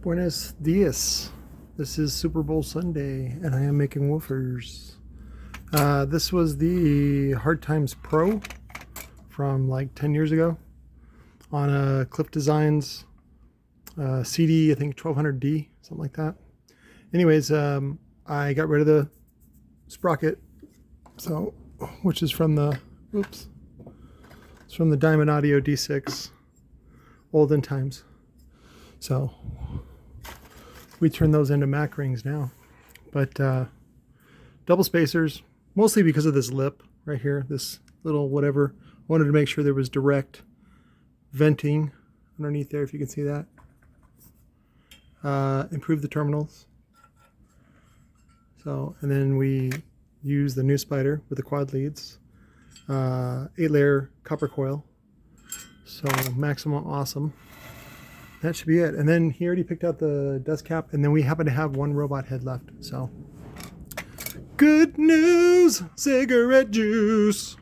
Buenos dias. This is Super Bowl Sunday, and I am making woofers. This was the HardTimes Pro from like 10 years ago on a Clif Designs CD, I think 1200D, something like that. Anyways, I got rid of the sprocket, so which is from the it's from the Diamond Audio D6, olden times. So we turn those into Mac rings now, but double spacers, mostly because of this lip right here, this little whatever. I wanted to make sure there was direct venting underneath there, if you can see that. Improve the terminals. So, and then we use the new spider with the quad leads, 8-layer copper coil. So maximum awesome. That should be it. And then he already picked out the dust cap, and then we happen to have one robot head left. So good news, cigarette juice.